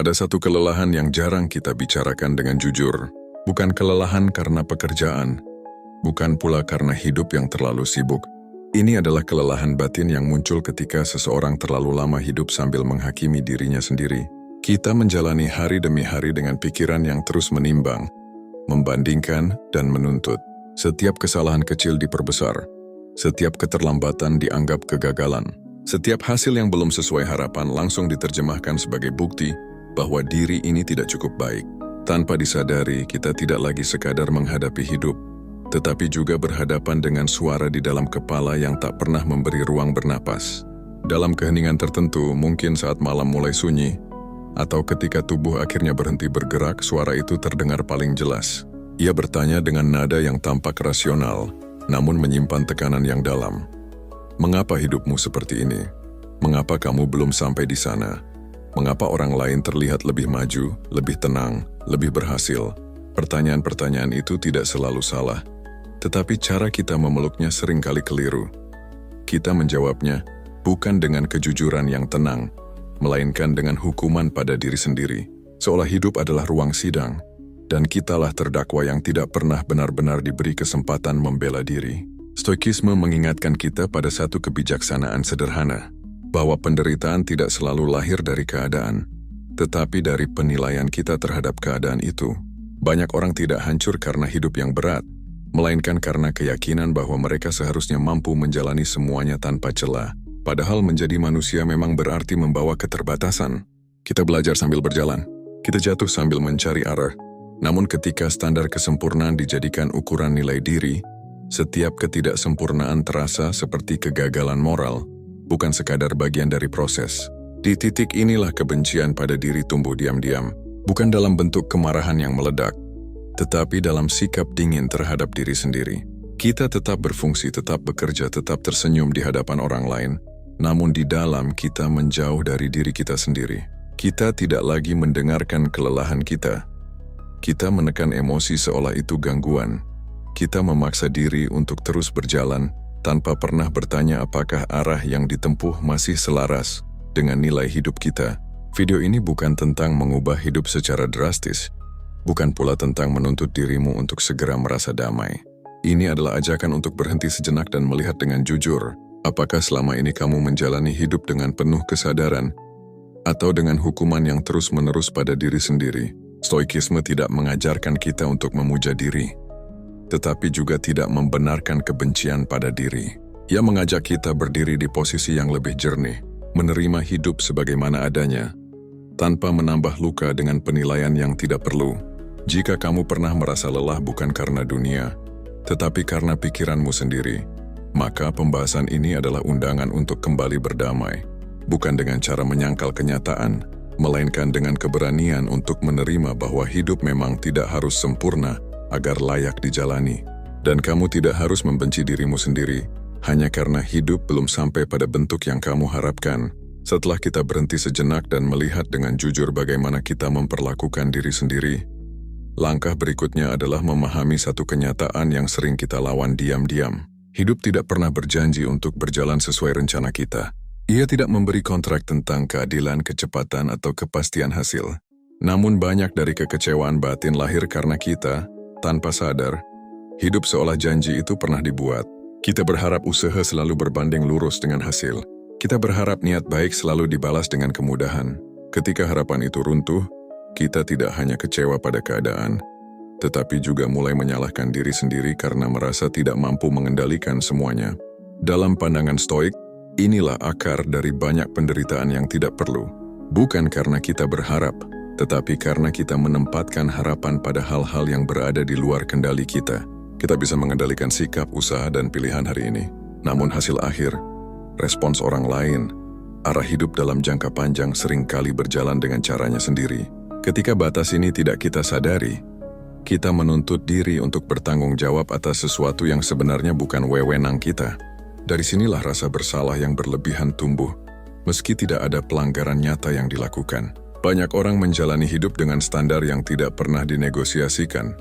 Ada satu kelelahan yang jarang kita bicarakan dengan jujur. Bukan kelelahan karena pekerjaan, bukan pula karena hidup yang terlalu sibuk. Ini adalah kelelahan batin yang muncul ketika seseorang terlalu lama hidup sambil menghakimi dirinya sendiri. Kita menjalani hari demi hari dengan pikiran yang terus menimbang, membandingkan, dan menuntut. Setiap kesalahan kecil diperbesar, setiap keterlambatan dianggap kegagalan. Setiap hasil yang belum sesuai harapan langsung diterjemahkan sebagai bukti bahwa diri ini tidak cukup baik. Tanpa disadari, kita tidak lagi sekadar menghadapi hidup, tetapi juga berhadapan dengan suara di dalam kepala yang tak pernah memberi ruang bernapas. Dalam keheningan tertentu, mungkin saat malam mulai sunyi, atau ketika tubuh akhirnya berhenti bergerak, suara itu terdengar paling jelas. Ia bertanya dengan nada yang tampak rasional, namun menyimpan tekanan yang dalam. Mengapa hidupmu seperti ini? Mengapa kamu belum sampai di sana? Mengapa orang lain terlihat lebih maju, lebih tenang, lebih berhasil? Pertanyaan-pertanyaan itu tidak selalu salah, tetapi cara kita memeluknya seringkali keliru. Kita menjawabnya bukan dengan kejujuran yang tenang, melainkan dengan hukuman pada diri sendiri, seolah hidup adalah ruang sidang, dan kitalah terdakwa yang tidak pernah benar-benar diberi kesempatan membela diri. Stoikisme mengingatkan kita pada satu kebijaksanaan sederhana, bahwa penderitaan tidak selalu lahir dari keadaan, tetapi dari penilaian kita terhadap keadaan itu. Banyak orang tidak hancur karena hidup yang berat, melainkan karena keyakinan bahwa mereka seharusnya mampu menjalani semuanya tanpa celah. Padahal menjadi manusia memang berarti membawa keterbatasan. Kita belajar sambil berjalan, kita jatuh sambil mencari arah. Namun ketika standar kesempurnaan dijadikan ukuran nilai diri, setiap ketidaksempurnaan terasa seperti kegagalan moral, bukan sekadar bagian dari proses. Di titik inilah kebencian pada diri tumbuh diam-diam, bukan dalam bentuk kemarahan yang meledak, tetapi dalam sikap dingin terhadap diri sendiri. Kita tetap berfungsi, tetap bekerja, tetap tersenyum di hadapan orang lain, namun di dalam kita menjauh dari diri kita sendiri. Kita tidak lagi mendengarkan kelelahan kita. Kita menekan emosi seolah itu gangguan. Kita memaksa diri untuk terus berjalan, tanpa pernah bertanya apakah arah yang ditempuh masih selaras dengan nilai hidup kita. Video ini bukan tentang mengubah hidup secara drastis, bukan pula tentang menuntut dirimu untuk segera merasa damai. Ini adalah ajakan untuk berhenti sejenak dan melihat dengan jujur, apakah selama ini kamu menjalani hidup dengan penuh kesadaran, atau dengan hukuman yang terus-menerus pada diri sendiri. Stoikisme tidak mengajarkan kita untuk memuja diri, tetapi juga tidak membenarkan kebencian pada diri. Ia mengajak kita berdiri di posisi yang lebih jernih, menerima hidup sebagaimana adanya, tanpa menambah luka dengan penilaian yang tidak perlu. Jika kamu pernah merasa lelah bukan karena dunia, tetapi karena pikiranmu sendiri, maka pembahasan ini adalah undangan untuk kembali berdamai, bukan dengan cara menyangkal kenyataan, melainkan dengan keberanian untuk menerima bahwa hidup memang tidak harus sempurna agar layak dijalani. Dan kamu tidak harus membenci dirimu sendiri, hanya karena hidup belum sampai pada bentuk yang kamu harapkan. Setelah kita berhenti sejenak dan melihat dengan jujur bagaimana kita memperlakukan diri sendiri, langkah berikutnya adalah memahami satu kenyataan yang sering kita lawan diam-diam. Hidup tidak pernah berjanji untuk berjalan sesuai rencana kita. Ia tidak memberi kontrak tentang keadilan, kecepatan, atau kepastian hasil. Namun banyak dari kekecewaan batin lahir karena kita, tanpa sadar, hidup seolah janji itu pernah dibuat. Kita berharap usaha selalu berbanding lurus dengan hasil. Kita berharap niat baik selalu dibalas dengan kemudahan. Ketika harapan itu runtuh, kita tidak hanya kecewa pada keadaan, tetapi juga mulai menyalahkan diri sendiri karena merasa tidak mampu mengendalikan semuanya. Dalam pandangan Stoik, inilah akar dari banyak penderitaan yang tidak perlu. Bukan karena kita berharap, tetapi karena kita menempatkan harapan pada hal-hal yang berada di luar kendali kita. Kita bisa mengendalikan sikap, usaha, dan pilihan hari ini. Namun hasil akhir, respons orang lain, arah hidup dalam jangka panjang seringkali berjalan dengan caranya sendiri. Ketika batas ini tidak kita sadari, kita menuntut diri untuk bertanggung jawab atas sesuatu yang sebenarnya bukan wewenang kita. Dari sinilah rasa bersalah yang berlebihan tumbuh, meski tidak ada pelanggaran nyata yang dilakukan. Banyak orang menjalani hidup dengan standar yang tidak pernah dinegosiasikan.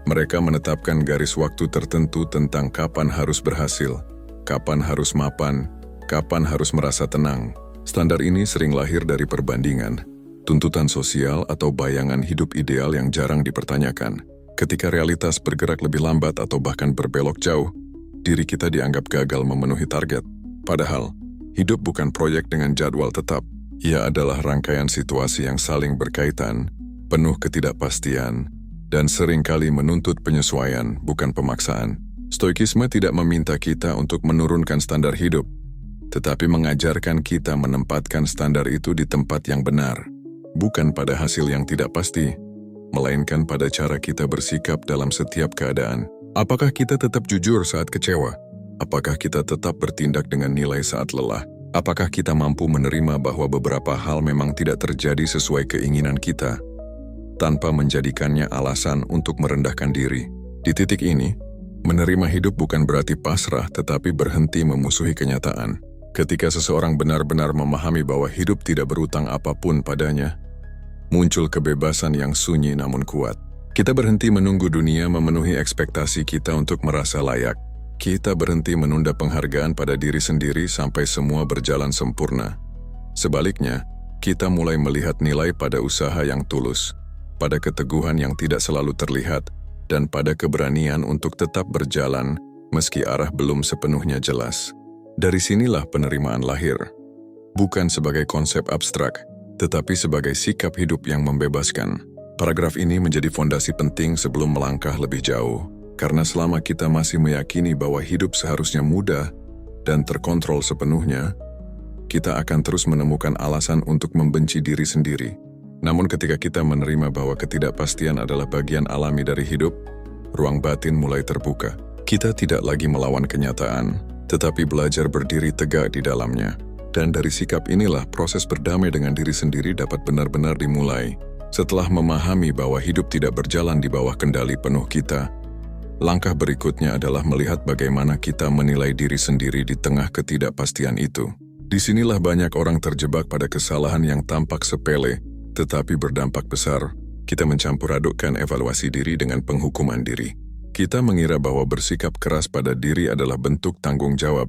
Mereka menetapkan garis waktu tertentu tentang kapan harus berhasil, kapan harus mapan, kapan harus merasa tenang. Standar ini sering lahir dari perbandingan. tuntutan sosial atau bayangan hidup ideal yang jarang dipertanyakan. Ketika realitas bergerak lebih lambat atau bahkan berbelok jauh, diri kita dianggap gagal memenuhi target. Padahal, hidup bukan proyek dengan jadwal tetap. Ia adalah rangkaian situasi yang saling berkaitan, penuh ketidakpastian, dan seringkali menuntut penyesuaian, bukan pemaksaan. Stoikisme tidak meminta kita untuk menurunkan standar hidup, tetapi mengajarkan kita menempatkan standar itu di tempat yang benar, bukan pada hasil yang tidak pasti, melainkan pada cara kita bersikap dalam setiap keadaan. Apakah kita tetap jujur saat kecewa? Apakah kita tetap bertindak dengan nilai saat lelah? Apakah kita mampu menerima bahwa beberapa hal memang tidak terjadi sesuai keinginan kita, tanpa menjadikannya alasan untuk merendahkan diri? Di titik ini, menerima hidup bukan berarti pasrah, tetapi berhenti memusuhi kenyataan. Ketika seseorang benar-benar memahami bahwa hidup tidak berutang apapun padanya, muncul kebebasan yang sunyi namun kuat. Kita berhenti menunggu dunia memenuhi ekspektasi kita untuk merasa layak. Kita berhenti menunda penghargaan pada diri sendiri sampai semua berjalan sempurna. Sebaliknya, kita mulai melihat nilai pada usaha yang tulus, pada keteguhan yang tidak selalu terlihat, dan pada keberanian untuk tetap berjalan meski arah belum sepenuhnya jelas. Dari sinilah penerimaan lahir. Bukan sebagai konsep abstrak, tetapi sebagai sikap hidup yang membebaskan. Paragraf ini menjadi fondasi penting sebelum melangkah lebih jauh, karena selama kita masih meyakini bahwa hidup seharusnya mudah dan terkontrol sepenuhnya, kita akan terus menemukan alasan untuk membenci diri sendiri. Namun ketika kita menerima bahwa ketidakpastian adalah bagian alami dari hidup, ruang batin mulai terbuka. Kita tidak lagi melawan kenyataan, tetapi belajar berdiri tegak di dalamnya. Dan dari sikap inilah proses berdamai dengan diri sendiri dapat benar-benar dimulai. Setelah memahami bahwa hidup tidak berjalan di bawah kendali penuh kita, langkah berikutnya adalah melihat bagaimana kita menilai diri sendiri di tengah ketidakpastian itu. Disinilah banyak orang terjebak pada kesalahan yang tampak sepele, tetapi berdampak besar. Kita mencampur adukkan evaluasi diri dengan penghukuman diri. Kita mengira bahwa bersikap keras pada diri adalah bentuk tanggung jawab.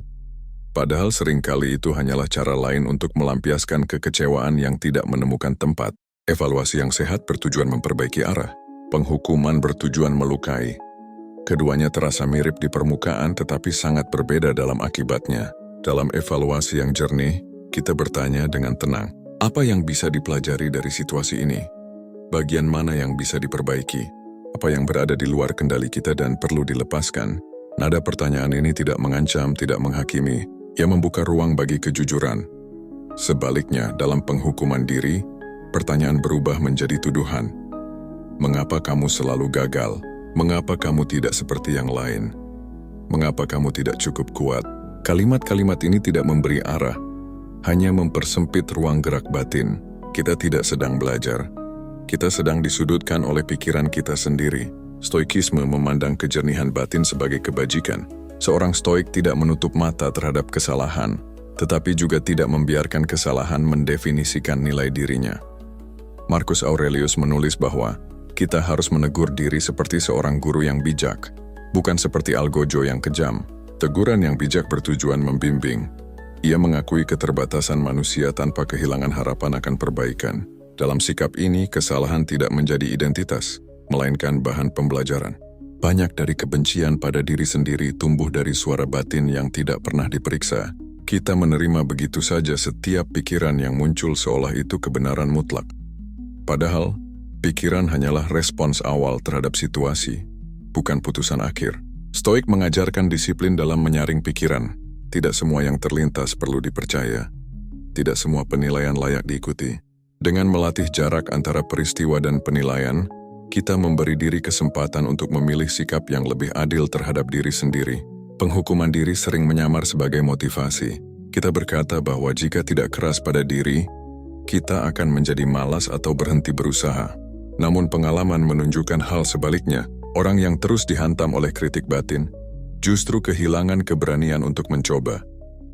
Padahal seringkali itu hanyalah cara lain untuk melampiaskan kekecewaan yang tidak menemukan tempat. Evaluasi yang sehat bertujuan memperbaiki arah. Penghukuman bertujuan melukai. Keduanya terasa mirip di permukaan tetapi sangat berbeda dalam akibatnya. Dalam evaluasi yang jernih, kita bertanya dengan tenang, apa yang bisa dipelajari dari situasi ini? Bagian mana yang bisa diperbaiki? Apa yang berada di luar kendali kita dan perlu dilepaskan? Nada pertanyaan ini tidak mengancam, tidak menghakimi. Ia membuka ruang bagi kejujuran. Sebaliknya, dalam penghukuman diri, pertanyaan berubah menjadi tuduhan. Mengapa kamu selalu gagal? Mengapa kamu tidak seperti yang lain? Mengapa kamu tidak cukup kuat? Kalimat-kalimat ini tidak memberi arah, hanya mempersempit ruang gerak batin. Kita tidak sedang belajar. Kita sedang disudutkan oleh pikiran kita sendiri. Stoikisme memandang kejernihan batin sebagai kebajikan. Seorang stoik tidak menutup mata terhadap kesalahan, tetapi juga tidak membiarkan kesalahan mendefinisikan nilai dirinya. Marcus Aurelius menulis bahwa kita harus menegur diri seperti seorang guru yang bijak, bukan seperti algojo yang kejam. Teguran yang bijak bertujuan membimbing. Ia mengakui keterbatasan manusia tanpa kehilangan harapan akan perbaikan. Dalam sikap ini, kesalahan tidak menjadi identitas, melainkan bahan pembelajaran. Banyak dari kebencian pada diri sendiri tumbuh dari suara batin yang tidak pernah diperiksa. Kita menerima begitu saja setiap pikiran yang muncul seolah itu kebenaran mutlak. Padahal, pikiran hanyalah respons awal terhadap situasi, bukan putusan akhir. Stoik mengajarkan disiplin dalam menyaring pikiran. Tidak semua yang terlintas perlu dipercaya. Tidak semua penilaian layak diikuti. Dengan melatih jarak antara peristiwa dan penilaian, kita memberi diri kesempatan untuk memilih sikap yang lebih adil terhadap diri sendiri. Penghukuman diri sering menyamar sebagai motivasi. Kita berkata bahwa jika tidak keras pada diri, kita akan menjadi malas atau berhenti berusaha. Namun pengalaman menunjukkan hal sebaliknya. Orang yang terus dihantam oleh kritik batin, justru kehilangan keberanian untuk mencoba.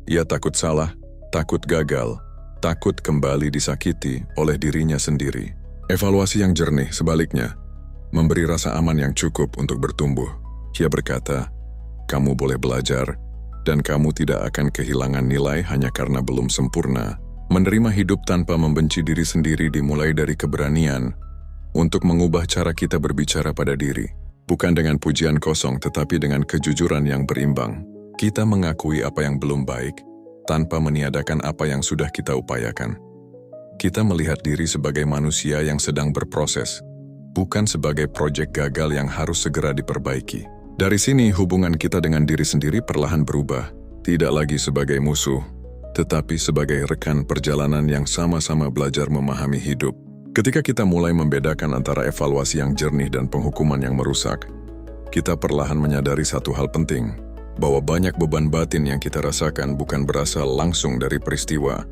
Ia takut salah, takut gagal, takut kembali disakiti oleh dirinya sendiri. Evaluasi yang jernih sebaliknya, memberi rasa aman yang cukup untuk bertumbuh. Ia berkata, kamu boleh belajar, dan kamu tidak akan kehilangan nilai hanya karena belum sempurna. Menerima hidup tanpa membenci diri sendiri dimulai dari keberanian untuk mengubah cara kita berbicara pada diri. Bukan dengan pujian kosong tetapi dengan kejujuran yang berimbang. Kita mengakui apa yang belum baik tanpa meniadakan apa yang sudah kita upayakan. Kita melihat diri sebagai manusia yang sedang berproses, bukan sebagai proyek gagal yang harus segera diperbaiki. Dari sini hubungan kita dengan diri sendiri perlahan berubah, tidak lagi sebagai musuh, tetapi sebagai rekan perjalanan yang sama-sama belajar memahami hidup. Ketika kita mulai membedakan antara evaluasi yang jernih dan penghukuman yang merusak, kita perlahan menyadari satu hal penting, bahwa banyak beban batin yang kita rasakan bukan berasal langsung dari peristiwa,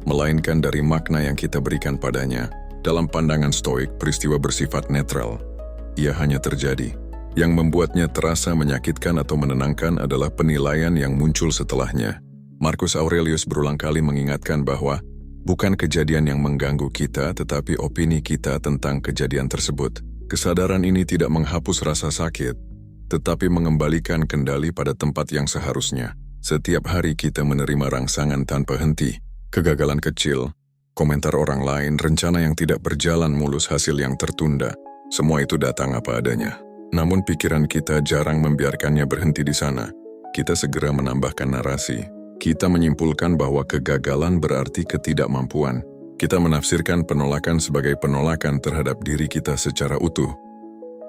melainkan dari makna yang kita berikan padanya. Dalam pandangan Stoik, peristiwa bersifat netral. Ia hanya terjadi. Yang membuatnya terasa menyakitkan atau menenangkan adalah penilaian yang muncul setelahnya. Marcus Aurelius berulang kali mengingatkan bahwa bukan kejadian yang mengganggu kita, tetapi opini kita tentang kejadian tersebut. Kesadaran ini tidak menghapus rasa sakit, tetapi mengembalikan kendali pada tempat yang seharusnya. Setiap hari kita menerima rangsangan tanpa henti, kegagalan kecil, komentar orang lain, rencana yang tidak berjalan mulus, hasil yang tertunda. Semua itu datang apa adanya. Namun pikiran kita jarang membiarkannya berhenti di sana. Kita segera menambahkan narasi. Kita menyimpulkan bahwa kegagalan berarti ketidakmampuan. Kita menafsirkan penolakan sebagai penolakan terhadap diri kita secara utuh.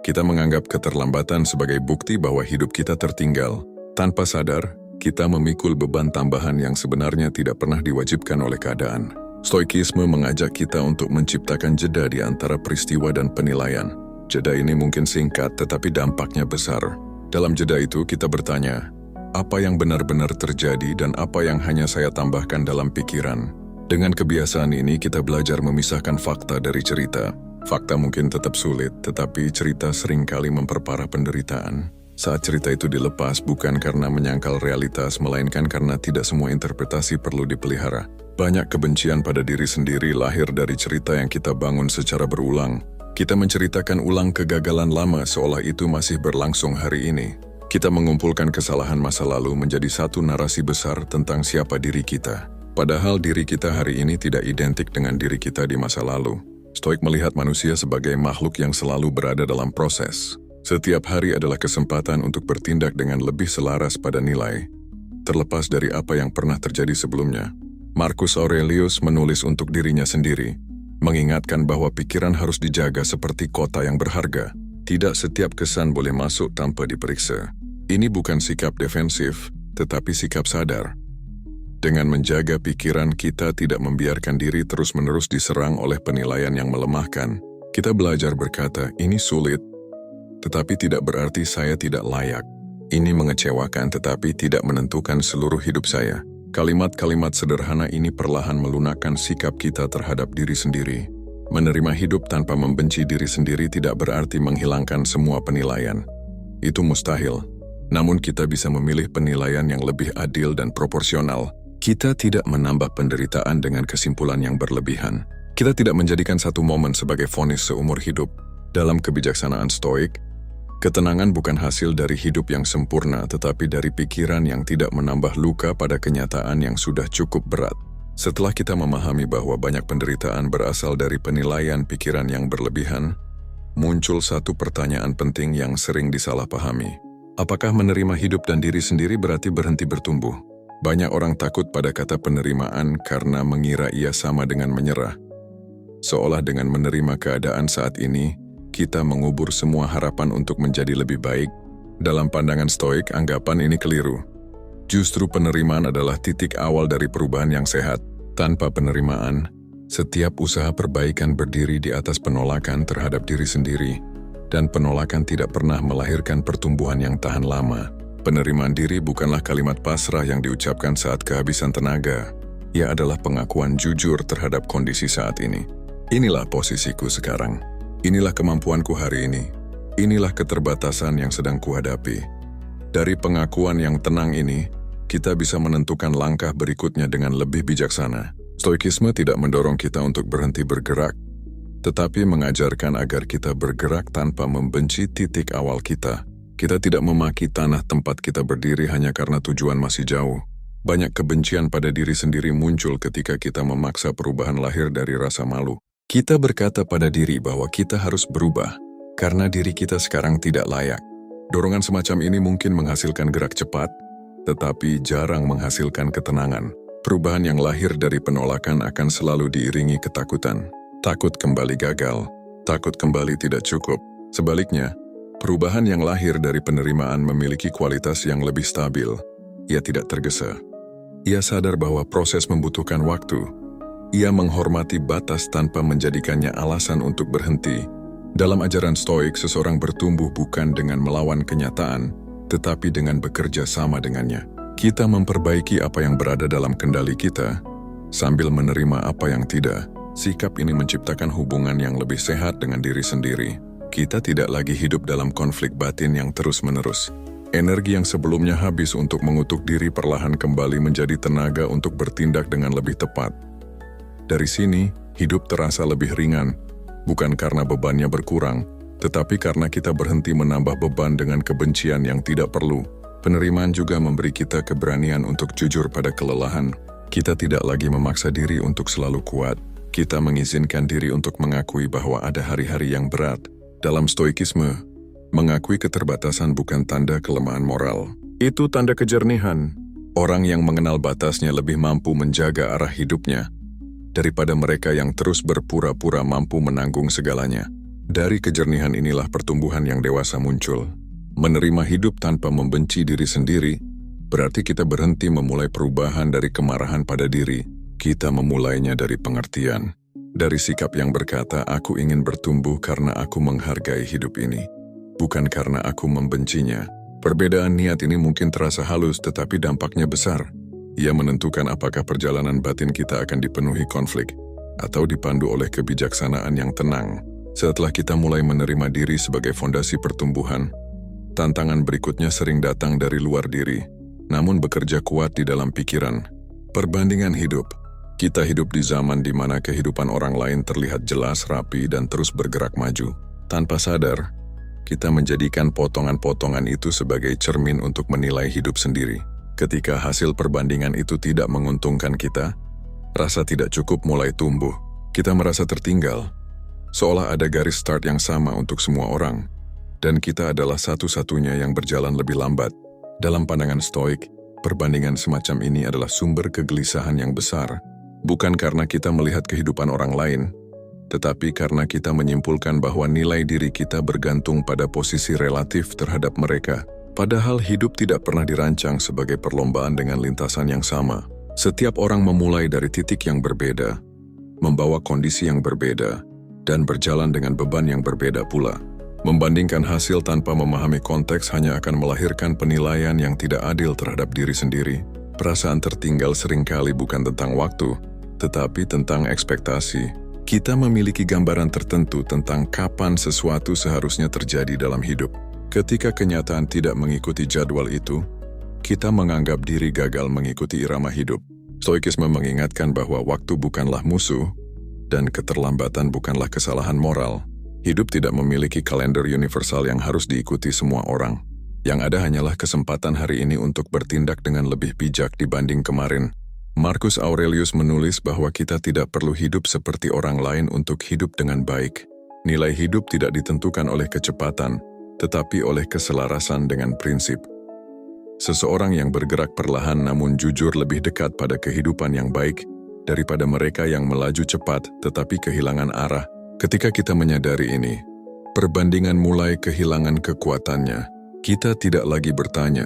Kita menganggap keterlambatan sebagai bukti bahwa hidup kita tertinggal. Tanpa sadar, kita memikul beban tambahan yang sebenarnya tidak pernah diwajibkan oleh keadaan. Stoikisme mengajak kita untuk menciptakan jeda di antara peristiwa dan penilaian. Jeda ini mungkin singkat tetapi dampaknya besar. Dalam jeda itu kita bertanya, apa yang benar-benar terjadi dan apa yang hanya saya tambahkan dalam pikiran. Dengan kebiasaan ini kita belajar memisahkan fakta dari cerita. Fakta mungkin tetap sulit, tetapi cerita seringkali memperparah penderitaan. Saat cerita itu dilepas bukan karena menyangkal realitas, melainkan karena tidak semua interpretasi perlu dipelihara. Banyak kebencian pada diri sendiri lahir dari cerita yang kita bangun secara berulang. Kita menceritakan ulang kegagalan lama seolah itu masih berlangsung hari ini. Kita mengumpulkan kesalahan masa lalu menjadi satu narasi besar tentang siapa diri kita. Padahal diri kita hari ini tidak identik dengan diri kita di masa lalu. Stoik melihat manusia sebagai makhluk yang selalu berada dalam proses. Setiap hari adalah kesempatan untuk bertindak dengan lebih selaras pada nilai, terlepas dari apa yang pernah terjadi sebelumnya. Marcus Aurelius menulis untuk dirinya sendiri, mengingatkan bahwa pikiran harus dijaga seperti kota yang berharga. Tidak setiap kesan boleh masuk tanpa diperiksa. Ini bukan sikap defensif, tetapi sikap sadar. Dengan menjaga pikiran, kita tidak membiarkan diri terus-menerus diserang oleh penilaian yang melemahkan. Kita belajar berkata, ini sulit, tetapi tidak berarti saya tidak layak. Ini mengecewakan tetapi tidak menentukan seluruh hidup saya. Kalimat-kalimat sederhana ini perlahan melunakkan sikap kita terhadap diri sendiri. Menerima hidup tanpa membenci diri sendiri tidak berarti menghilangkan semua penilaian. Itu mustahil. Namun kita bisa memilih penilaian yang lebih adil dan proporsional. Kita tidak menambah penderitaan dengan kesimpulan yang berlebihan. Kita tidak menjadikan satu momen sebagai vonis seumur hidup. Dalam kebijaksanaan Stoik, ketenangan bukan hasil dari hidup yang sempurna, tetapi dari pikiran yang tidak menambah luka pada kenyataan yang sudah cukup berat. Setelah kita memahami bahwa banyak penderitaan berasal dari penilaian pikiran yang berlebihan, muncul satu pertanyaan penting yang sering disalahpahami. Apakah menerima hidup dan diri sendiri berarti berhenti bertumbuh? Banyak orang takut pada kata penerimaan karena mengira ia sama dengan menyerah. Seolah dengan menerima keadaan saat ini, kita mengubur semua harapan untuk menjadi lebih baik. Dalam pandangan Stoik, anggapan ini keliru. Justru penerimaan adalah titik awal dari perubahan yang sehat. Tanpa penerimaan, setiap usaha perbaikan berdiri di atas penolakan terhadap diri sendiri, dan penolakan tidak pernah melahirkan pertumbuhan yang tahan lama. Penerimaan diri bukanlah kalimat pasrah yang diucapkan saat kehabisan tenaga. Ia adalah pengakuan jujur terhadap kondisi saat ini. Inilah posisiku sekarang. Inilah kemampuanku hari ini. Inilah keterbatasan yang sedang kuhadapi. Dari pengakuan yang tenang ini, kita bisa menentukan langkah berikutnya dengan lebih bijaksana. Stoikisme tidak mendorong kita untuk berhenti bergerak, tetapi mengajarkan agar kita bergerak tanpa membenci titik awal kita. Kita tidak memaki tanah tempat kita berdiri hanya karena tujuan masih jauh. Banyak kebencian pada diri sendiri muncul ketika kita memaksa perubahan lahir dari rasa malu. Kita berkata pada diri bahwa kita harus berubah, karena diri kita sekarang tidak layak. Dorongan semacam ini mungkin menghasilkan gerak cepat, tetapi jarang menghasilkan ketenangan. Perubahan yang lahir dari penolakan akan selalu diiringi ketakutan. Takut kembali gagal, takut kembali tidak cukup. Sebaliknya, perubahan yang lahir dari penerimaan memiliki kualitas yang lebih stabil. Ia tidak tergesa. Ia sadar bahwa proses membutuhkan waktu. Ia menghormati batas tanpa menjadikannya alasan untuk berhenti. Dalam ajaran Stoik, seseorang bertumbuh bukan dengan melawan kenyataan, tetapi dengan bekerja sama dengannya. Kita memperbaiki apa yang berada dalam kendali kita, sambil menerima apa yang tidak. Sikap ini menciptakan hubungan yang lebih sehat dengan diri sendiri. Kita tidak lagi hidup dalam konflik batin yang terus-menerus. Energi yang sebelumnya habis untuk mengutuk diri perlahan kembali menjadi tenaga untuk bertindak dengan lebih tepat. Dari sini, hidup terasa lebih ringan, bukan karena bebannya berkurang, tetapi karena kita berhenti menambah beban dengan kebencian yang tidak perlu. Penerimaan juga memberi kita keberanian untuk jujur pada kelelahan. Kita tidak lagi memaksa diri untuk selalu kuat. Kita mengizinkan diri untuk mengakui bahwa ada hari-hari yang berat. Dalam Stoikisme, mengakui keterbatasan bukan tanda kelemahan moral. Itu tanda kejernihan. Orang yang mengenal batasnya lebih mampu menjaga arah hidupnya daripada mereka yang terus berpura-pura mampu menanggung segalanya. Dari kejernihan inilah pertumbuhan yang dewasa muncul. Menerima hidup tanpa membenci diri sendiri, berarti kita berhenti memulai perubahan dari kemarahan pada diri. Kita memulainya dari pengertian. Dari sikap yang berkata, aku ingin bertumbuh karena aku menghargai hidup ini, bukan karena aku membencinya. Perbedaan niat ini mungkin terasa halus, tetapi dampaknya besar. Ia menentukan apakah perjalanan batin kita akan dipenuhi konflik, atau dipandu oleh kebijaksanaan yang tenang. Setelah kita mulai menerima diri sebagai fondasi pertumbuhan, tantangan berikutnya sering datang dari luar diri, namun bekerja kuat di dalam pikiran. Perbandingan hidup. Kita hidup di zaman di mana kehidupan orang lain terlihat jelas, rapi, dan terus bergerak maju. Tanpa sadar, kita menjadikan potongan-potongan itu sebagai cermin untuk menilai hidup sendiri. Ketika hasil perbandingan itu tidak menguntungkan kita, rasa tidak cukup mulai tumbuh. Kita merasa tertinggal, seolah ada garis start yang sama untuk semua orang, dan kita adalah satu-satunya yang berjalan lebih lambat. Dalam pandangan Stoik, perbandingan semacam ini adalah sumber kegelisahan yang besar. Bukan karena kita melihat kehidupan orang lain, tetapi karena kita menyimpulkan bahwa nilai diri kita bergantung pada posisi relatif terhadap mereka. Padahal hidup tidak pernah dirancang sebagai perlombaan dengan lintasan yang sama. Setiap orang memulai dari titik yang berbeda, membawa kondisi yang berbeda, dan berjalan dengan beban yang berbeda pula. Membandingkan hasil tanpa memahami konteks hanya akan melahirkan penilaian yang tidak adil terhadap diri sendiri. Perasaan tertinggal seringkali bukan tentang waktu, tetapi tentang ekspektasi. Kita memiliki gambaran tertentu tentang kapan sesuatu seharusnya terjadi dalam hidup. Ketika kenyataan tidak mengikuti jadwal itu, kita menganggap diri gagal mengikuti irama hidup. Stoikisme mengingatkan bahwa waktu bukanlah musuh, dan keterlambatan bukanlah kesalahan moral. Hidup tidak memiliki kalender universal yang harus diikuti semua orang. Yang ada hanyalah kesempatan hari ini untuk bertindak dengan lebih bijak dibanding kemarin. Marcus Aurelius menulis bahwa kita tidak perlu hidup seperti orang lain untuk hidup dengan baik. Nilai hidup tidak ditentukan oleh kecepatan, tetapi oleh keselarasan dengan prinsip. Seseorang yang bergerak perlahan namun jujur lebih dekat pada kehidupan yang baik daripada mereka yang melaju cepat tetapi kehilangan arah. Ketika kita menyadari ini, perbandingan mulai kehilangan kekuatannya. Kita tidak lagi bertanya,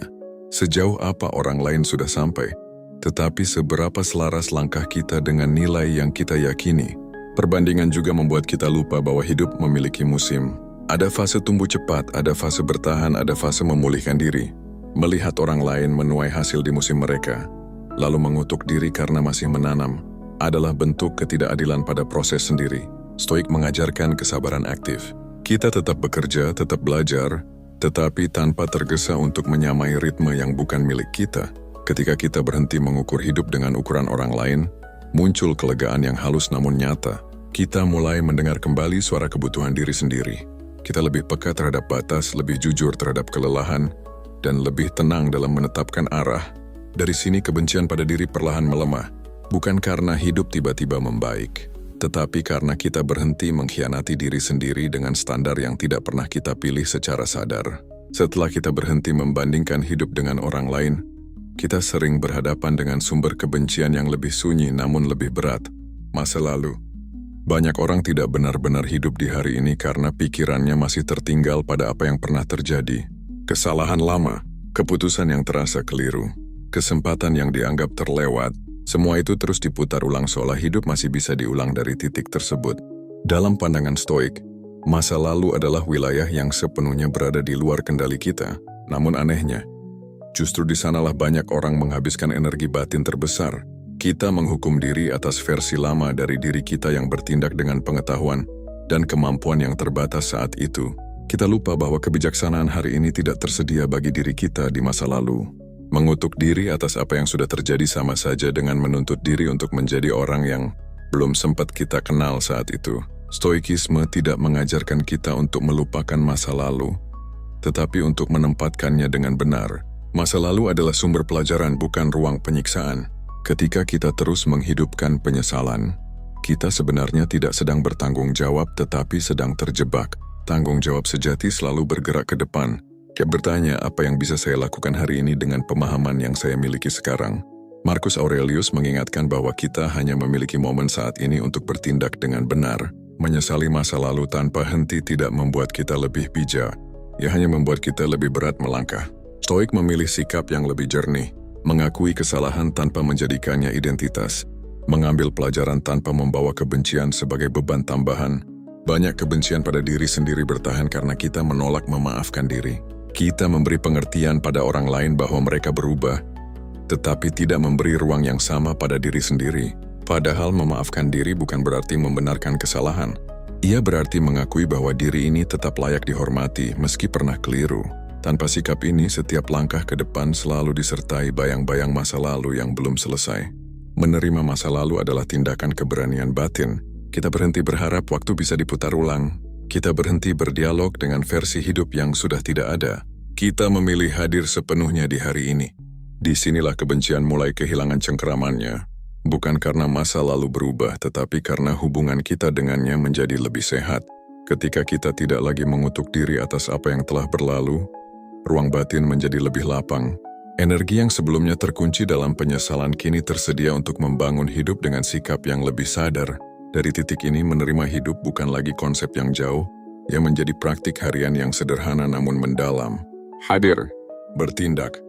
sejauh apa orang lain sudah sampai, tetapi seberapa selaras langkah kita dengan nilai yang kita yakini. Perbandingan juga membuat kita lupa bahwa hidup memiliki musim. Ada fase tumbuh cepat, ada fase bertahan, ada fase memulihkan diri. Melihat orang lain menuai hasil di musim mereka, lalu mengutuk diri karena masih menanam, adalah bentuk ketidakadilan pada proses sendiri. Stoik mengajarkan kesabaran aktif. Kita tetap bekerja, tetap belajar, tetapi tanpa tergesa untuk menyamai ritme yang bukan milik kita. Ketika kita berhenti mengukur hidup dengan ukuran orang lain, muncul kelegaan yang halus namun nyata. Kita mulai mendengar kembali suara kebutuhan diri sendiri. Kita lebih peka terhadap batas, lebih jujur terhadap kelelahan, dan lebih tenang dalam menetapkan arah. Dari sini kebencian pada diri perlahan melemah, bukan karena hidup tiba-tiba membaik, tetapi karena kita berhenti mengkhianati diri sendiri dengan standar yang tidak pernah kita pilih secara sadar. Setelah kita berhenti membandingkan hidup dengan orang lain, kita sering berhadapan dengan sumber kebencian yang lebih sunyi namun lebih berat, masa lalu. Banyak orang tidak benar-benar hidup di hari ini karena pikirannya masih tertinggal pada apa yang pernah terjadi. Kesalahan lama, keputusan yang terasa keliru, kesempatan yang dianggap terlewat, semua itu terus diputar ulang seolah hidup masih bisa diulang dari titik tersebut. Dalam pandangan Stoik, masa lalu adalah wilayah yang sepenuhnya berada di luar kendali kita. Namun anehnya, justru di sanalah banyak orang menghabiskan energi batin terbesar. Kita menghukum diri atas versi lama dari diri kita yang bertindak dengan pengetahuan dan kemampuan yang terbatas saat itu. Kita lupa bahwa kebijaksanaan hari ini tidak tersedia bagi diri kita di masa lalu. Mengutuk diri atas apa yang sudah terjadi sama saja dengan menuntut diri untuk menjadi orang yang belum sempat kita kenal saat itu. Stoikisme tidak mengajarkan kita untuk melupakan masa lalu, tetapi untuk menempatkannya dengan benar. Masa lalu adalah sumber pelajaran, bukan ruang penyiksaan. Ketika kita terus menghidupkan penyesalan, kita sebenarnya tidak sedang bertanggung jawab tetapi sedang terjebak. Tanggung jawab sejati selalu bergerak ke depan. Dia bertanya, apa yang bisa saya lakukan hari ini dengan pemahaman yang saya miliki sekarang? Marcus Aurelius mengingatkan bahwa kita hanya memiliki momen saat ini untuk bertindak dengan benar. Menyesali masa lalu tanpa henti tidak membuat kita lebih bijak. Ia hanya membuat kita lebih berat melangkah. Stoik memilih sikap yang lebih jernih, mengakui kesalahan tanpa menjadikannya identitas, mengambil pelajaran tanpa membawa kebencian sebagai beban tambahan. Banyak kebencian pada diri sendiri bertahan karena kita menolak memaafkan diri. Kita memberi pengertian pada orang lain bahwa mereka berubah, tetapi tidak memberi ruang yang sama pada diri sendiri. Padahal memaafkan diri bukan berarti membenarkan kesalahan. Ia berarti mengakui bahwa diri ini tetap layak dihormati meski pernah keliru. Tanpa sikap ini, setiap langkah ke depan selalu disertai bayang-bayang masa lalu yang belum selesai. Menerima masa lalu adalah tindakan keberanian batin. Kita berhenti berharap waktu bisa diputar ulang. Kita berhenti berdialog dengan versi hidup yang sudah tidak ada. Kita memilih hadir sepenuhnya di hari ini. Disinilah kebencian mulai kehilangan cengkeramannya. Bukan karena masa lalu berubah, tetapi karena hubungan kita dengannya menjadi lebih sehat. Ketika kita tidak lagi mengutuk diri atas apa yang telah berlalu, ruang batin menjadi lebih lapang. Energi yang sebelumnya terkunci dalam penyesalan kini tersedia untuk membangun hidup dengan sikap yang lebih sadar. Dari titik ini, menerima hidup bukan lagi konsep yang jauh, yang menjadi praktik harian yang sederhana namun mendalam. Hadir, bertindak,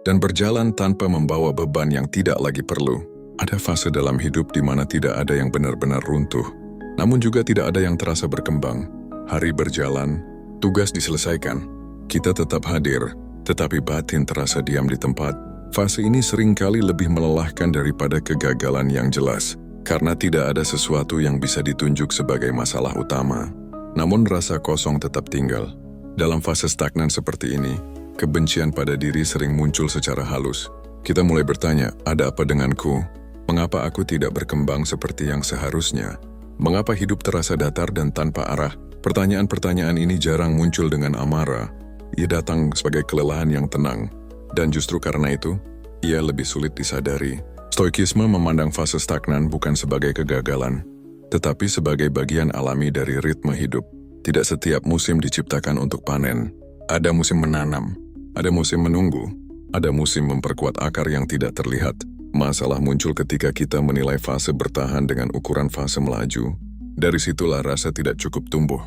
dan berjalan tanpa membawa beban yang tidak lagi perlu. Ada fase dalam hidup di mana tidak ada yang benar-benar runtuh, namun juga tidak ada yang terasa berkembang. Hari berjalan, tugas diselesaikan. Kita tetap hadir, tetapi batin terasa diam di tempat. Fase ini seringkali lebih melelahkan daripada kegagalan yang jelas, karena tidak ada sesuatu yang bisa ditunjuk sebagai masalah utama. Namun rasa kosong tetap tinggal. Dalam fase stagnan seperti ini, kebencian pada diri sering muncul secara halus. Kita mulai bertanya, ada apa denganku? Mengapa aku tidak berkembang seperti yang seharusnya? Mengapa hidup terasa datar dan tanpa arah? Pertanyaan-pertanyaan ini jarang muncul dengan amarah. Ia datang sebagai kelelahan yang tenang. Dan justru karena itu, ia lebih sulit disadari. Stoikisme memandang fase stagnan bukan sebagai kegagalan, tetapi sebagai bagian alami dari ritme hidup. Tidak setiap musim diciptakan untuk panen. Ada musim menanam, ada musim menunggu, ada musim memperkuat akar yang tidak terlihat. Masalah muncul ketika kita menilai fase bertahan dengan ukuran fase melaju. Dari situlah rasa tidak cukup tumbuh.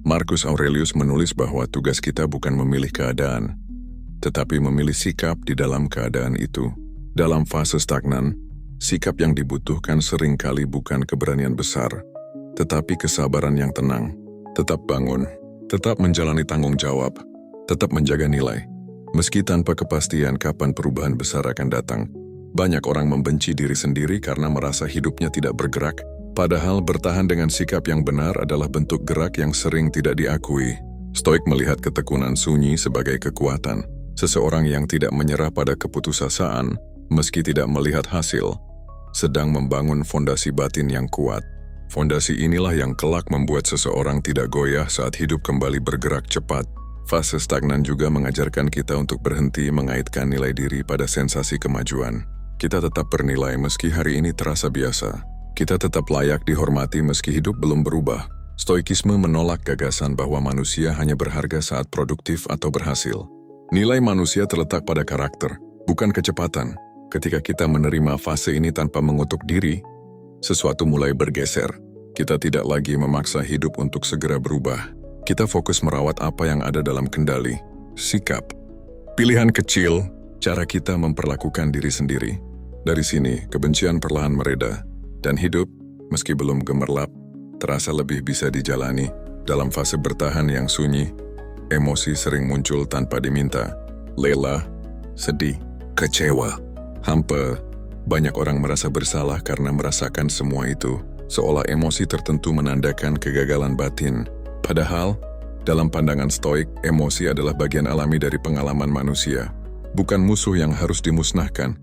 Marcus Aurelius menulis bahwa tugas kita bukan memilih keadaan, tetapi memilih sikap di dalam keadaan itu. Dalam fase stagnan, sikap yang dibutuhkan seringkali bukan keberanian besar, tetapi kesabaran yang tenang. Tetap bangun, tetap menjalani tanggung jawab, tetap menjaga nilai. Meski tanpa kepastian kapan perubahan besar akan datang. Banyak orang membenci diri sendiri karena merasa hidupnya tidak bergerak, padahal bertahan dengan sikap yang benar adalah bentuk gerak yang sering tidak diakui. Stoik melihat ketekunan sunyi sebagai kekuatan. Seseorang yang tidak menyerah pada keputusasaan, meski tidak melihat hasil, sedang membangun fondasi batin yang kuat. Fondasi inilah yang kelak membuat seseorang tidak goyah saat hidup kembali bergerak cepat. Fase stagnan juga mengajarkan kita untuk berhenti mengaitkan nilai diri pada sensasi kemajuan. Kita tetap bernilai meski hari ini terasa biasa. Kita tetap layak dihormati meski hidup belum berubah. Stoikisme menolak gagasan bahwa manusia hanya berharga saat produktif atau berhasil. Nilai manusia terletak pada karakter, bukan kecepatan. Ketika kita menerima fase ini tanpa mengutuk diri, sesuatu mulai bergeser. Kita tidak lagi memaksa hidup untuk segera berubah. Kita fokus merawat apa yang ada dalam kendali. Sikap. Pilihan kecil, cara kita memperlakukan diri sendiri. Dari sini, kebencian perlahan mereda. Dan hidup, meski belum gemerlap, terasa lebih bisa dijalani. Dalam fase bertahan yang sunyi, emosi sering muncul tanpa diminta. Lelah, sedih, kecewa, hampa. Banyak orang merasa bersalah karena merasakan semua itu, seolah emosi tertentu menandakan kegagalan batin. Padahal, dalam pandangan Stoik, emosi adalah bagian alami dari pengalaman manusia, bukan musuh yang harus dimusnahkan,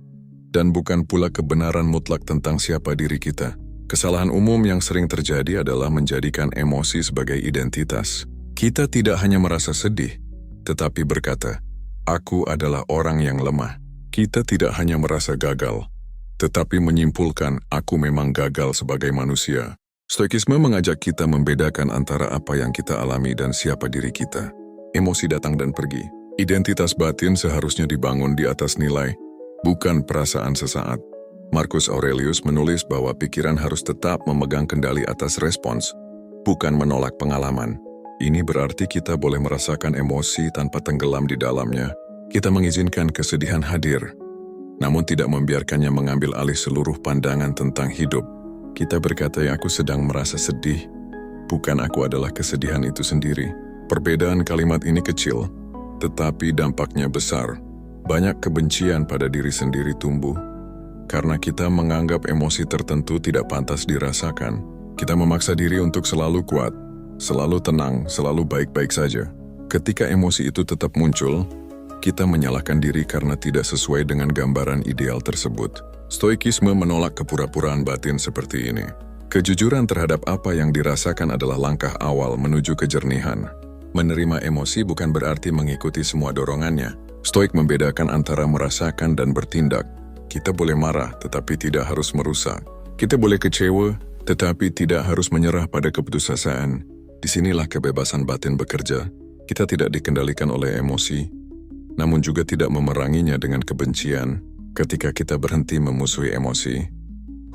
dan bukan pula kebenaran mutlak tentang siapa diri kita. Kesalahan umum yang sering terjadi adalah menjadikan emosi sebagai identitas. Kita tidak hanya merasa sedih, tetapi berkata, "Aku adalah orang yang lemah." Kita tidak hanya merasa gagal, tetapi menyimpulkan, "Aku memang gagal sebagai manusia." Stoikisme mengajak kita membedakan antara apa yang kita alami dan siapa diri kita. Emosi datang dan pergi. Identitas batin seharusnya dibangun di atas nilai, bukan perasaan sesaat. Marcus Aurelius menulis bahwa pikiran harus tetap memegang kendali atas respons, bukan menolak pengalaman. Ini berarti kita boleh merasakan emosi tanpa tenggelam di dalamnya. Kita mengizinkan kesedihan hadir, namun tidak membiarkannya mengambil alih seluruh pandangan tentang hidup. Kita berkata, "Ya, aku sedang merasa sedih, bukan aku adalah kesedihan itu sendiri." Perbedaan kalimat ini kecil, tetapi dampaknya besar. Banyak kebencian pada diri sendiri tumbuh, karena kita menganggap emosi tertentu tidak pantas dirasakan. Kita memaksa diri untuk selalu kuat, selalu tenang, selalu baik-baik saja. Ketika emosi itu tetap muncul, kita menyalahkan diri karena tidak sesuai dengan gambaran ideal tersebut. Stoikisme menolak kepura-puraan batin seperti ini. Kejujuran terhadap apa yang dirasakan adalah langkah awal menuju kejernihan. Menerima emosi bukan berarti mengikuti semua dorongannya. Stoik membedakan antara merasakan dan bertindak. Kita boleh marah, tetapi tidak harus merusak. Kita boleh kecewa, tetapi tidak harus menyerah pada keputusasaan. Disinilah kebebasan batin bekerja. Kita tidak dikendalikan oleh emosi, namun juga tidak memeranginya dengan kebencian. Ketika kita berhenti memusuhi emosi,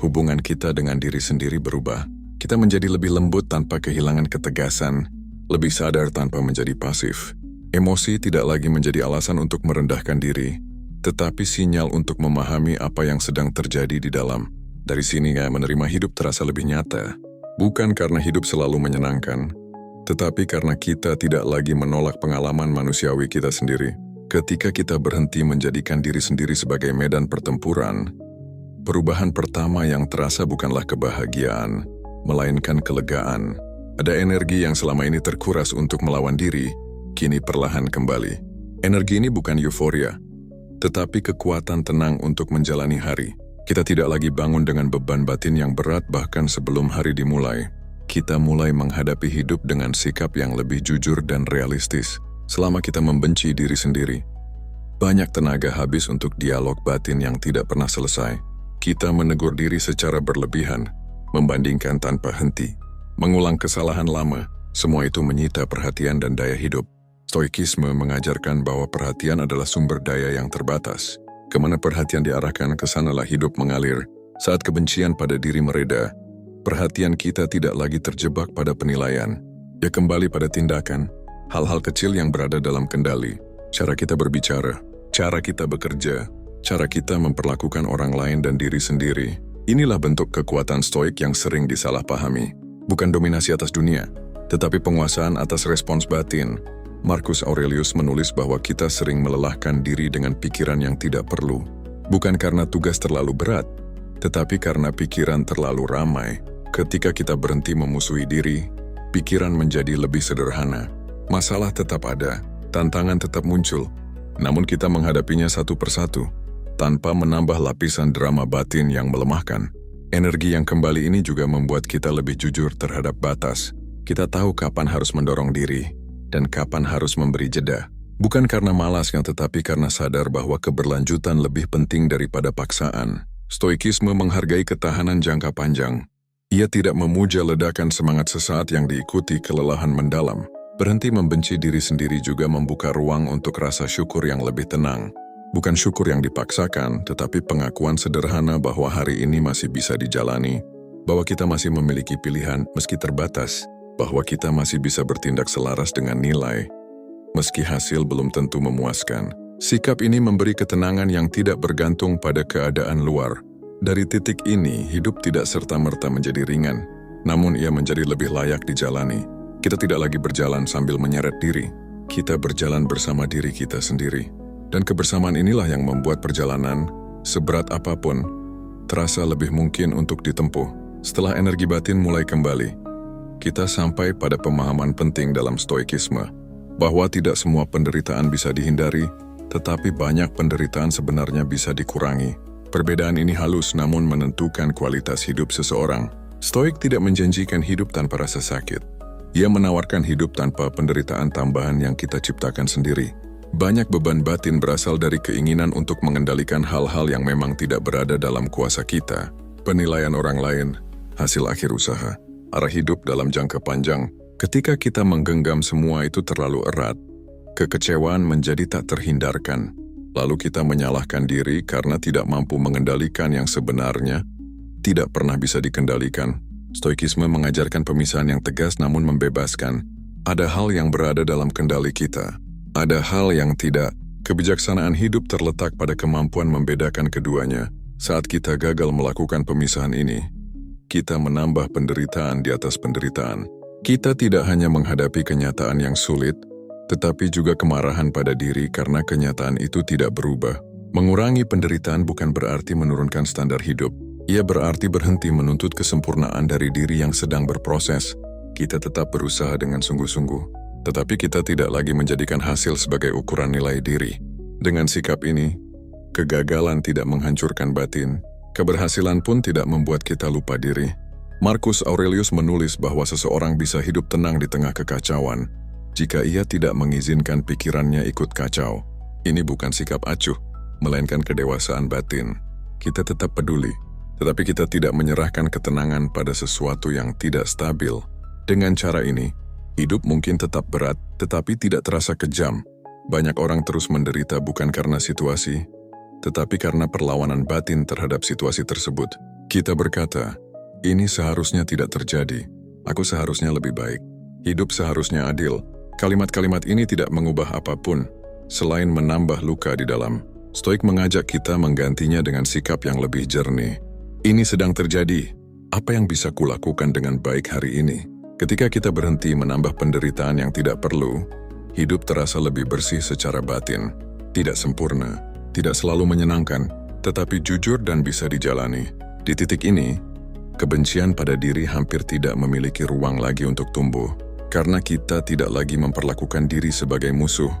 hubungan kita dengan diri sendiri berubah. Kita menjadi lebih lembut tanpa kehilangan ketegasan, lebih sadar tanpa menjadi pasif. Emosi tidak lagi menjadi alasan untuk merendahkan diri, tetapi sinyal untuk memahami apa yang sedang terjadi di dalam. Dari sini menerima hidup terasa lebih nyata, bukan karena hidup selalu menyenangkan, tetapi karena kita tidak lagi menolak pengalaman manusiawi kita sendiri. Ketika kita berhenti menjadikan diri sendiri sebagai medan pertempuran, perubahan pertama yang terasa bukanlah kebahagiaan, melainkan kelegaan. Ada energi yang selama ini terkuras untuk melawan diri, kini perlahan kembali. Energi ini bukan euforia, tetapi kekuatan tenang untuk menjalani hari. Kita tidak lagi bangun dengan beban batin yang berat bahkan sebelum hari dimulai. Kita mulai menghadapi hidup dengan sikap yang lebih jujur dan realistis. Selama kita membenci diri sendiri, banyak tenaga habis untuk dialog batin yang tidak pernah selesai. Kita menegur diri secara berlebihan, membandingkan tanpa henti, mengulang kesalahan lama. Semua itu menyita perhatian dan daya hidup. Stoikisme mengajarkan bahwa perhatian adalah sumber daya yang terbatas. Kemana perhatian diarahkan, kesanalah hidup mengalir. Saat kebencian pada diri mereda, perhatian kita tidak lagi terjebak pada penilaian. Ia kembali pada tindakan. Hal-hal kecil yang berada dalam kendali, cara kita berbicara, cara kita bekerja, cara kita memperlakukan orang lain dan diri sendiri. Inilah bentuk kekuatan stoik yang sering disalahpahami. Bukan dominasi atas dunia, tetapi penguasaan atas respons batin. Marcus Aurelius menulis bahwa kita sering melelahkan diri dengan pikiran yang tidak perlu. Bukan karena tugas terlalu berat, tetapi karena pikiran terlalu ramai. Ketika kita berhenti memusuhi diri, pikiran menjadi lebih sederhana. Masalah tetap ada, tantangan tetap muncul, namun kita menghadapinya satu persatu, tanpa menambah lapisan drama batin yang melemahkan. Energi yang kembali ini juga membuat kita lebih jujur terhadap batas. Kita tahu kapan harus mendorong diri, dan kapan harus memberi jeda. Bukan karena malasnya, tetapi karena sadar bahwa keberlanjutan lebih penting daripada paksaan. Stoikisme menghargai ketahanan jangka panjang. Ia tidak memuja ledakan semangat sesaat yang diikuti kelelahan mendalam. Berhenti membenci diri sendiri juga membuka ruang untuk rasa syukur yang lebih tenang. Bukan syukur yang dipaksakan, tetapi pengakuan sederhana bahwa hari ini masih bisa dijalani, bahwa kita masih memiliki pilihan meski terbatas, bahwa kita masih bisa bertindak selaras dengan nilai, meski hasil belum tentu memuaskan. Sikap ini memberi ketenangan yang tidak bergantung pada keadaan luar. Dari titik ini, hidup tidak serta-merta menjadi ringan, namun ia menjadi lebih layak dijalani. Kita tidak lagi berjalan sambil menyeret diri. Kita berjalan bersama diri kita sendiri. Dan kebersamaan inilah yang membuat perjalanan, seberat apapun, terasa lebih mungkin untuk ditempuh. Setelah energi batin mulai kembali, kita sampai pada pemahaman penting dalam stoikisme, bahwa tidak semua penderitaan bisa dihindari, tetapi banyak penderitaan sebenarnya bisa dikurangi. Perbedaan ini halus namun menentukan kualitas hidup seseorang. Stoik tidak menjanjikan hidup tanpa rasa sakit. Ia menawarkan hidup tanpa penderitaan tambahan yang kita ciptakan sendiri. Banyak beban batin berasal dari keinginan untuk mengendalikan hal-hal yang memang tidak berada dalam kuasa kita. Penilaian orang lain, hasil akhir usaha, arah hidup dalam jangka panjang. Ketika kita menggenggam semua itu terlalu erat, kekecewaan menjadi tak terhindarkan. Lalu kita menyalahkan diri karena tidak mampu mengendalikan yang sebenarnya tidak pernah bisa dikendalikan. Stoikisme mengajarkan pemisahan yang tegas namun membebaskan. Ada hal yang berada dalam kendali kita, ada hal yang tidak. Kebijaksanaan hidup terletak pada kemampuan membedakan keduanya. Saat kita gagal melakukan pemisahan ini, kita menambah penderitaan di atas penderitaan. Kita tidak hanya menghadapi kenyataan yang sulit, tetapi juga kemarahan pada diri karena kenyataan itu tidak berubah. Mengurangi penderitaan bukan berarti menurunkan standar hidup. Ia berarti berhenti menuntut kesempurnaan dari diri yang sedang berproses. Kita tetap berusaha dengan sungguh-sungguh, tetapi kita tidak lagi menjadikan hasil sebagai ukuran nilai diri. Dengan sikap ini, kegagalan tidak menghancurkan batin, keberhasilan pun tidak membuat kita lupa diri. Marcus Aurelius menulis bahwa seseorang bisa hidup tenang di tengah kekacauan jika ia tidak mengizinkan pikirannya ikut kacau. Ini bukan sikap acuh, melainkan kedewasaan batin. Kita tetap peduli, tetapi kita tidak menyerahkan ketenangan pada sesuatu yang tidak stabil. Dengan cara ini, hidup mungkin tetap berat, tetapi tidak terasa kejam. Banyak orang terus menderita bukan karena situasi, tetapi karena perlawanan batin terhadap situasi tersebut. Kita berkata, ini seharusnya tidak terjadi. Aku seharusnya lebih baik. Hidup seharusnya adil. Kalimat-kalimat ini tidak mengubah apapun, selain menambah luka di dalam. Stoik mengajak kita menggantinya dengan sikap yang lebih jernih. Ini sedang terjadi. Apa yang bisa kulakukan dengan baik hari ini? Ketika kita berhenti menambah penderitaan yang tidak perlu, hidup terasa lebih bersih secara batin. Tidak sempurna, tidak selalu menyenangkan, tetapi jujur dan bisa dijalani. Di titik ini, kebencian pada diri hampir tidak memiliki ruang lagi untuk tumbuh, karena kita tidak lagi memperlakukan diri sebagai musuh,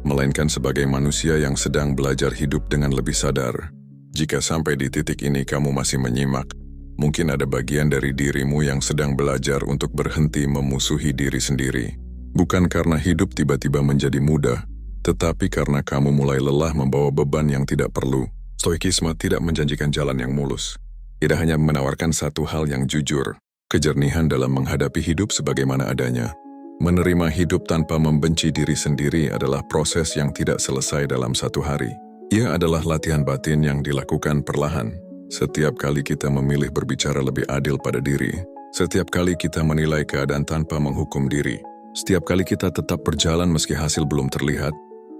melainkan sebagai manusia yang sedang belajar hidup dengan lebih sadar. Jika sampai di titik ini kamu masih menyimak, mungkin ada bagian dari dirimu yang sedang belajar untuk berhenti memusuhi diri sendiri. Bukan karena hidup tiba-tiba menjadi mudah, tetapi karena kamu mulai lelah membawa beban yang tidak perlu. Stoikisme tidak menjanjikan jalan yang mulus. Tidak hanya menawarkan satu hal yang jujur, kejernihan dalam menghadapi hidup sebagaimana adanya. Menerima hidup tanpa membenci diri sendiri adalah proses yang tidak selesai dalam satu hari. Ia adalah latihan batin yang dilakukan perlahan. Setiap kali kita memilih berbicara lebih adil pada diri, setiap kali kita menilai keadaan tanpa menghukum diri, setiap kali kita tetap berjalan meski hasil belum terlihat,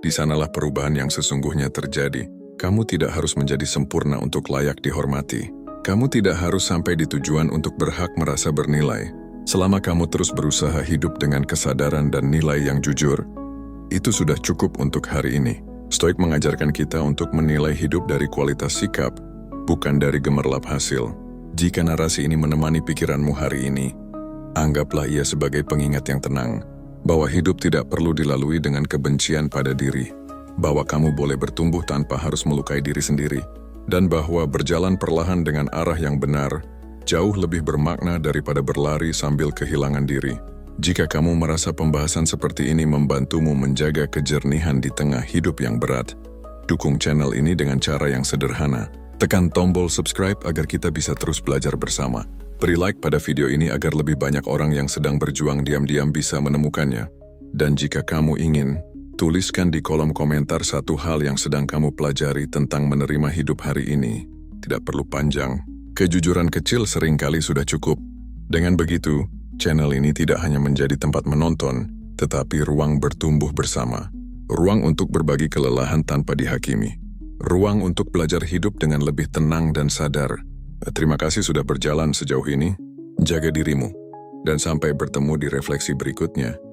di sanalah perubahan yang sesungguhnya terjadi. Kamu tidak harus menjadi sempurna untuk layak dihormati. Kamu tidak harus sampai di tujuan untuk berhak merasa bernilai. Selama kamu terus berusaha hidup dengan kesadaran dan nilai yang jujur, itu sudah cukup untuk hari ini. Stoik mengajarkan kita untuk menilai hidup dari kualitas sikap, bukan dari gemerlap hasil. Jika narasi ini menemani pikiranmu hari ini, anggaplah ia sebagai pengingat yang tenang, bahwa hidup tidak perlu dilalui dengan kebencian pada diri, bahwa kamu boleh bertumbuh tanpa harus melukai diri sendiri, dan bahwa berjalan perlahan dengan arah yang benar jauh lebih bermakna daripada berlari sambil kehilangan diri. Jika kamu merasa pembahasan seperti ini membantumu menjaga kejernihan di tengah hidup yang berat, dukung channel ini dengan cara yang sederhana. Tekan tombol subscribe agar kita bisa terus belajar bersama. Beri like pada video ini agar lebih banyak orang yang sedang berjuang diam-diam bisa menemukannya. Dan jika kamu ingin, tuliskan di kolom komentar satu hal yang sedang kamu pelajari tentang menerima hidup hari ini. Tidak perlu panjang. Kejujuran kecil seringkali sudah cukup. Dengan begitu, channel ini tidak hanya menjadi tempat menonton, tetapi ruang bertumbuh bersama. Ruang untuk berbagi kelelahan tanpa dihakimi. Ruang untuk belajar hidup dengan lebih tenang dan sadar. Terima kasih sudah berjalan sejauh ini. Jaga dirimu. Dan sampai bertemu di refleksi berikutnya.